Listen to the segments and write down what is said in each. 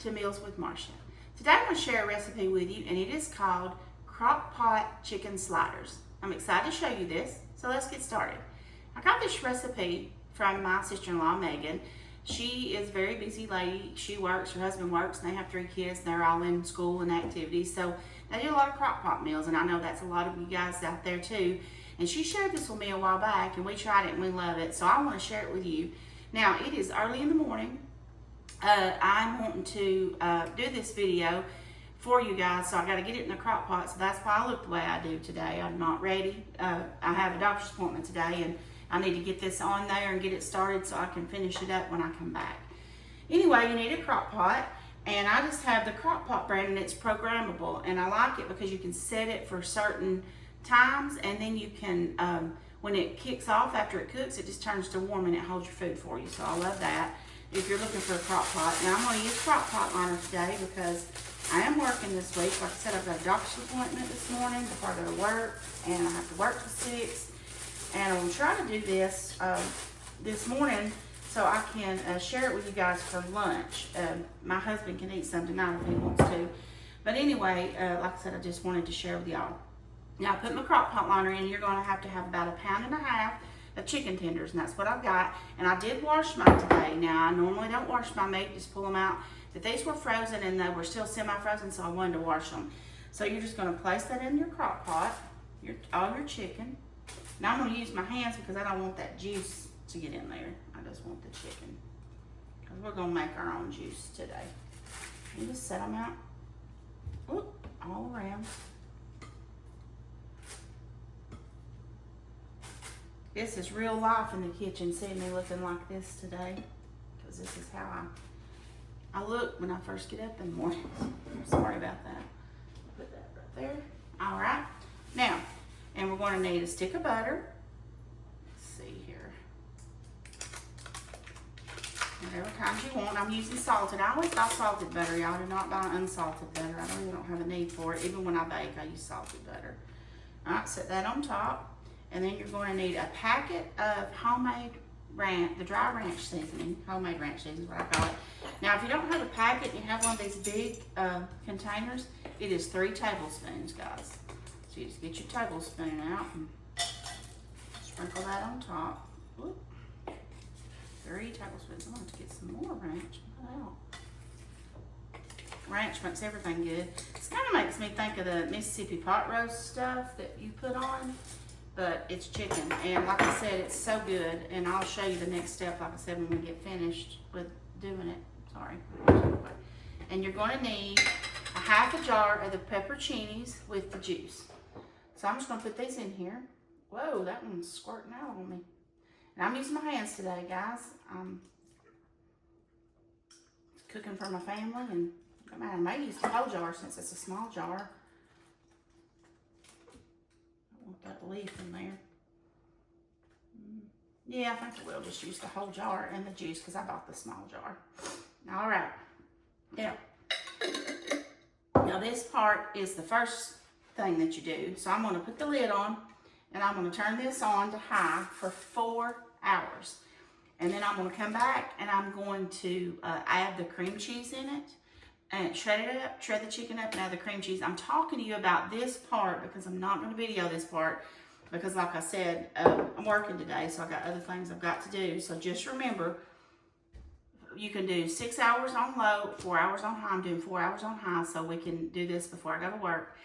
to Meals with Marcia. Today I'm going to share a recipe with you, and it is called Crockpot chicken sliders. I'm excited to show you this, so let's get started. I got this recipe from my sister-in-law, Meaghan. She is a very busy lady. She works, her husband works, and they have 3 kids. They're all in school and activities, so they do a lot of crockpot meals, and I know that's a lot of you guys out there too. And she shared this with me a while back, and we tried it and we love it, so I want to share it with you. Now, it is early in the morning. I'm wanting to do this video for you guys, so I got to get it in the crock pot, so that's why I look the way I do today. I'm not ready. I have a doctor's appointment today, and I need to get this on there and get it started so I can finish it up when I come back. Anyway, you need a crock pot, and I just have the Crockpot brand, and it's programmable, and I like it because you can set it for certain times, and then you can, when it kicks off after it cooks, it just turns to warm and it holds your food for you, so I love that if you're looking for a crock pot. Now I'm going to use Crockpot liner today because I am working this week. Like I said, I've got a doctor's appointment this morning before I go to work, and I have to work till 6, and I'm going to try to do this this morning so I can share it with you guys for lunch. My husband can eat some tonight if he wants to, but anyway, like I said, I just wanted to share with y'all. Now, I put my Crockpot liner in. You're going to have about 1.5 pounds of chicken tenders, and that's what I've got. And I did wash mine today. Now, I normally don't wash my meat, just pull them out. But these were frozen, and they were still semi-frozen, so I wanted to wash them. So you're just going to place that in your crock pot, all your chicken. Now, I'm going to use my hands because I don't want that juice to get in there. I just want the chicken, because we're going to make our own juice today. You just set them out all around. This is real life in the kitchen, seeing me looking like this today, because this is how I look when I first get up in the morning. I'm sorry about that. Put that right there. All right. Now, and we're going to need a stick of butter. Let's see here. Whatever kind you want. I'm using salted. I always buy salted butter, y'all. Do not buy unsalted butter. I really don't have a need for it. Even when I bake, I use salted butter. All right, set that on top. And then you're going to need a packet of homemade ranch, the dry ranch seasoning. Homemade ranch seasoning is what I call it. Now, if you don't have a packet, you have one of these big containers, it is 3 tablespoons, guys. So you just get your tablespoon out and sprinkle that on top. Whoop. 3 tablespoons. I'm going to get some more ranch. Put it out. Ranch makes everything good. This kind of makes me think of the Mississippi pot roast stuff that you put on. But it's chicken, and like I said, it's so good, and I'll show you the next step, like I said, when we get finished with doing it. Sorry. And you're going to need a 1/2 jar of the pepperoncinis with the juice. So I'm just going to put these in here. Whoa, that one's squirting out on me. And I'm using my hands today, guys. I'm cooking for my family, and I may use the whole jar since it's a small jar. That leaf in there. Yeah, I think I will just use the whole jar and the juice because I bought the small jar. All right. Now this part is the first thing that you do. So I'm going to put the lid on, and I'm going to turn this on to high for 4 hours. And then I'm going to come back, and I'm going to add the cream cheese in it. And shred it up, shred the chicken up, and add the cream cheese. I'm talking to you about this part because I'm not going to video this part because, like I said, I'm working today, so I've got other things I've got to do. So just remember, you can do 6 hours on low, 4 hours on high. I'm doing 4 hours on high so we can do this before I go to work.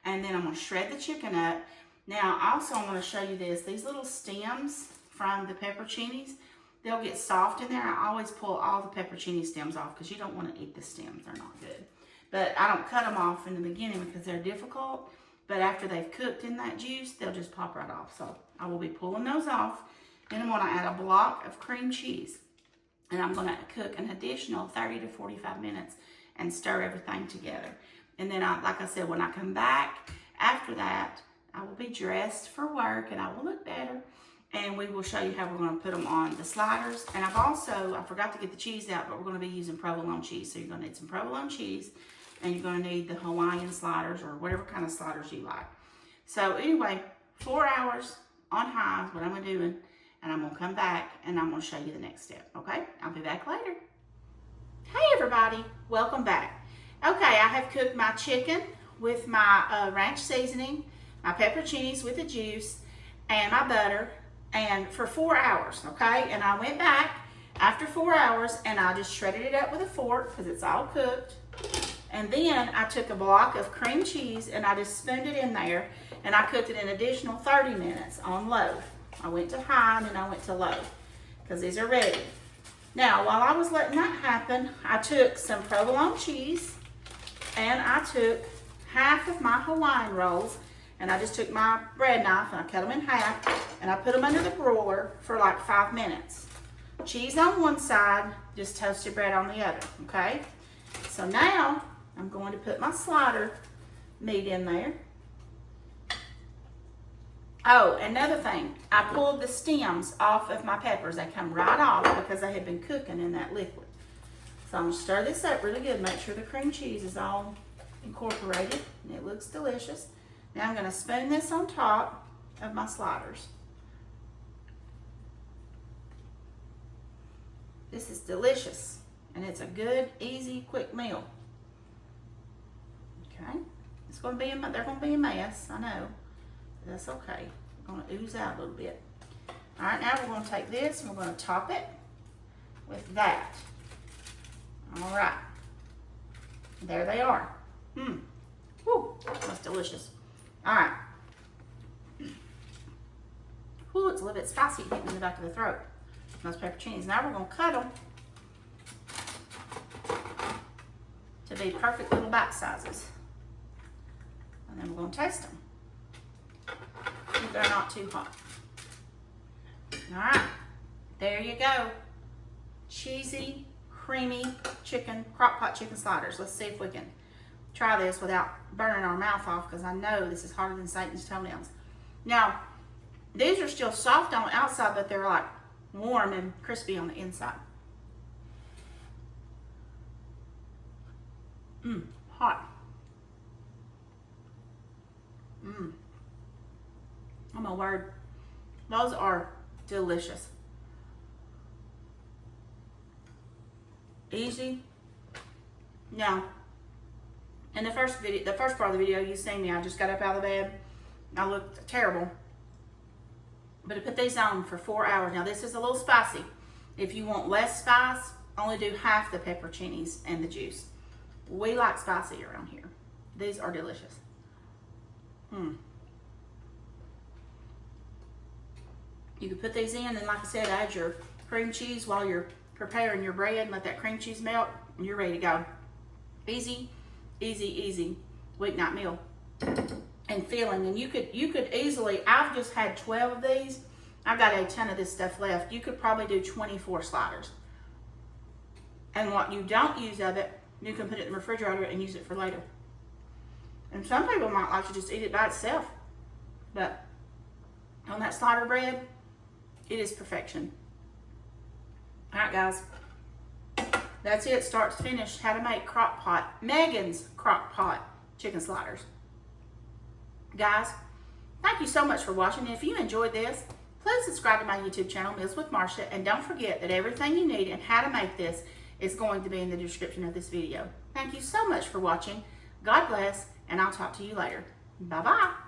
And then I'm going to shred the chicken up. Now, also, I'm going to show you this. These little stems from the pepperoncinis, they'll get soft in there. I always pull all the pepperoncini stems off because you don't want to eat the stems. They're not good. But I don't cut them off in the beginning because they're difficult. But after they've cooked in that juice, they'll just pop right off. So I will be pulling those off. Then I'm going to add a block of cream cheese. And I'm going to cook an additional 30 to 45 minutes and stir everything together. And then, like I said, when I come back after that, I will be dressed for work and I will look better. And we will show you how we're going to put them on the sliders. And I forgot to get the cheese out, but we're going to be using provolone cheese. So you're going to need some provolone cheese, and you're going to need the Hawaiian sliders or whatever kind of sliders you like. So anyway, 4 hours on high is what I'm doing. And I'm going to come back and I'm going to show you the next step. Okay? I'll be back later. Hey everybody, welcome back. Okay, I have cooked my chicken with my ranch seasoning, my pepperoncinis with the juice, and my butter, and for 4 hours, okay? And I went back after 4 hours and I just shredded it up with a fork because it's all cooked. And then I took a block of cream cheese and I just spooned it in there and I cooked it an additional 30 minutes on low. I went to high and then I went to low because these are ready. Now, while I was letting that happen, I took some provolone cheese and I took half of my Hawaiian rolls and I just took my bread knife and I cut them in half and I put them under the broiler for like 5 minutes. Cheese on one side, just toasted bread on the other, okay? So now, I'm going to put my slider meat in there. Oh, another thing, I pulled the stems off of my peppers. They come right off because they had been cooking in that liquid. So I'm gonna stir this up really good, make sure the cream cheese is all incorporated and it looks delicious. Now I'm gonna spoon this on top of my sliders. This is delicious and it's a good, easy, quick meal. Okay, it's gonna be they're gonna be a mess, I know. That's okay. We're going to ooze out a little bit. All right, now we're going to take this and we're going to top it with that. All right. There they are. Woo, that's delicious. All right. Woo, it's a little bit spicy getting in the back of the throat. Those pepperoncinis. Now we're going to cut them to be perfect little bite sizes. And then we're going to taste them. They're not too hot. All right, there you go. Cheesy, creamy chicken, crock pot chicken sliders. Let's see if we can try this without burning our mouth off because I know this is harder than Satan's toenails. Now, these are still soft on the outside, but they're like warm and crispy on the inside. Hot. Oh my word, those are delicious. Easy. Now, in the first part of the video, you see me, I just got up out of the bed. I looked terrible. But I put these on for 4 hours. Now this is a little spicy. If you want less spice, only do half the pepperoncinis and the juice. We like spicy around here. These are delicious. You can put these in and like I said, add your cream cheese while you're preparing your bread and let that cream cheese melt and you're ready to go. Easy, easy, easy weeknight meal. And filling. And you could easily, I've just had 12 of these. I've got a ton of this stuff left. You could probably do 24 sliders. And what you don't use of it, you can put it in the refrigerator and use it for later. And some people might like to just eat it by itself. But on that slider bread, it is perfection. All right, guys. That's it, start to finish, how to make Crockpot, Meaghan'S Crockpot chicken sliders. Guys, thank you so much for watching. If you enjoyed this, please subscribe to my YouTube channel, Meals with Marsha, and don't forget that everything you need and how to make this is going to be in the description of this video. Thank you so much for watching. God bless, and I'll talk to you later. Bye-bye.